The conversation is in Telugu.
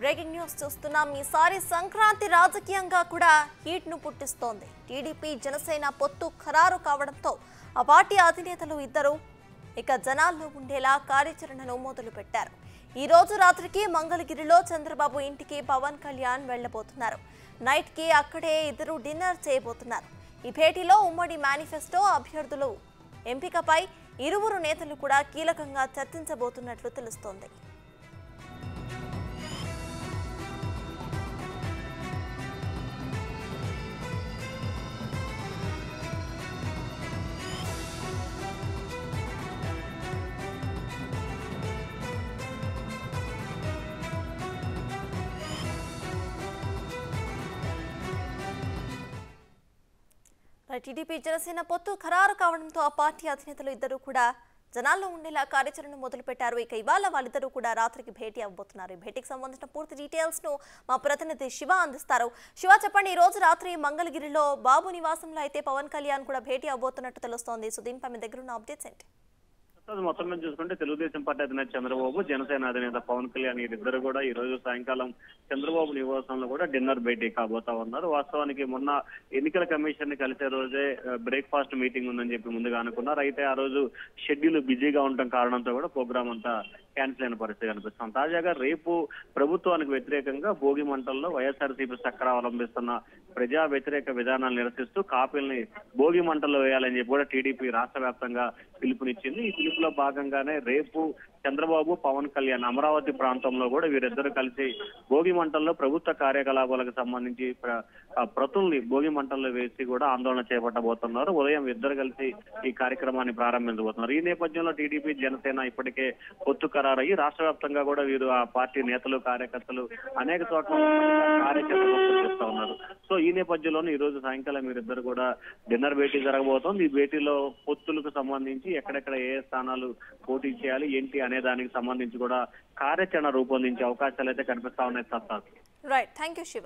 బ్రేకింగ్ న్యూస్ చూస్తున్నాం. ఈసారి సంక్రాంతి రాజకీయంగా కూడా హీట్ ను పుట్టిస్తోంది. టీడీపీ జనసేన పొత్తు ఖరారు కావడంతో ఆ పార్టీ అధినేతలు ఇద్దరు ఇక జనాల్లో ఉండేలా కార్యాచరణను మొదలుపెట్టారు. ఈ రోజు రాత్రికి మంగళగిరిలో చంద్రబాబు ఇంటికి పవన్ కళ్యాణ్ వెళ్లబోతున్నారు. నైట్ కి అక్కడే ఇద్దరు డిన్నర్ చేయబోతున్నారు. ఈ భేటీలో ఉమ్మడి మేనిఫెస్టో అభ్యర్థులు ఎంపికపై ఇరువురు నేతలు కూడా కీలకంగా చర్చించబోతున్నట్లు తెలుస్తోంది. టీడీపీ జనసేన పొత్తు ఖరారు కావడంతో ఆ పార్టీ అధినేతలు ఇద్దరు కూడా జనాల్లో ఉండేలా కార్యాచరణ మొదలుపెట్టారు. ఇక ఇవాళ వాళ్ళిద్దరూ కూడా రాత్రికి భేటీ అవ్వబోతున్నారు. ఈ భేటీకి సంబంధించిన పూర్తి డీటెయిల్స్ ను మా ప్రతినిధి శివ అందిస్తారు. శివ, చెప్పండి, ఈ రోజు రాత్రి మంగళగిరిలో బాబు నివాసంలో అయితే పవన్ కళ్యాణ్ కూడా భేటీ అవ్వబోతున్నట్టు తెలుస్తోంది. సో దీనిపై మీ దగ్గర ఉన్న అప్డేట్స్ ఏంటి? మొత్తం మీద చూసుకుంటే తెలుగుదేశం పార్టీ అధినేత చంద్రబాబు, జనసేన అధినేత పవన్ కళ్యాణ్ వీరిద్దరు కూడా ఈ రోజు సాయంకాలం చంద్రబాబు నివాసంలో కూడా డిన్నర్ భేటీ కాబోతా ఉన్నారు. వాస్తవానికి మొన్న ఎన్నికల కమిషన్ ని కలిసే రోజే బ్రేక్ఫాస్ట్ మీటింగ్ ఉందని చెప్పి ముందుగా అనుకున్నారు. అయితే ఆ రోజు షెడ్యూల్ బిజీగా ఉండటం కారణంతో కూడా ప్రోగ్రామ్ అంతా క్యాన్సిల్ అయిన పరిస్థితి కనిపిస్తుంది. తాజాగా రేపు ప్రభుత్వానికి వ్యతిరేకంగా భోగి మంటల్లో వైఎస్ఆర్సీపీ సక్కర అవలంబిస్తున్న ప్రజా వ్యతిరేక విధానాలు నిరసిస్తూ కాపీల్ని భోగి మంటల్లో వేయాలని చెప్పి కూడా టీడీపీ రాష్ట్ర వ్యాప్తంగా పిలుపునిచ్చింది. ఈ పిలుపులో భాగంగానే రేపు చంద్రబాబు, పవన్ కళ్యాణ్ అమరావతి ప్రాంతంలో కూడా వీరిద్దరూ కలిసి భోగి మంటల్లో ప్రభుత్వ కార్యకలాపాలకు సంబంధించి ప్రతుల్ని భోగి మంటల్లో వేసి కూడా ఆందోళన చేపట్టబోతున్నారు. ఉదయం ఇద్దరు కలిసి ఈ కార్యక్రమాన్ని ప్రారంభించబోతున్నారు. ఈ నేపథ్యంలో టీడీపీ, జనసేన ఇప్పటికే పొత్తు ఖరారయ్యి రాష్ట్ర వ్యాప్తంగా కూడా వీరు ఆ పార్టీ నేతలు, కార్యకర్తలు అనేక చోట్ల కార్యకర్తలు చేస్తా ఉన్నారు. సో ఈ నేపథ్యంలోనే ఈ రోజు సాయంకాలం వీరిద్దరు కూడా డిన్నర్ భేటీ జరగబోతోంది. ఈ భేటీలో పొత్తులకు సంబంధించి ఎక్కడెక్కడ ఏ స్థానాలు పోటీ చేయాలి ఏంటి అనే దానికి సంబంధించి కూడా కార్యాచరణ రూపొందించే అవకాశాలు అయితే కనిపిస్తా ఉన్నాయి. Right, thank you Shiva.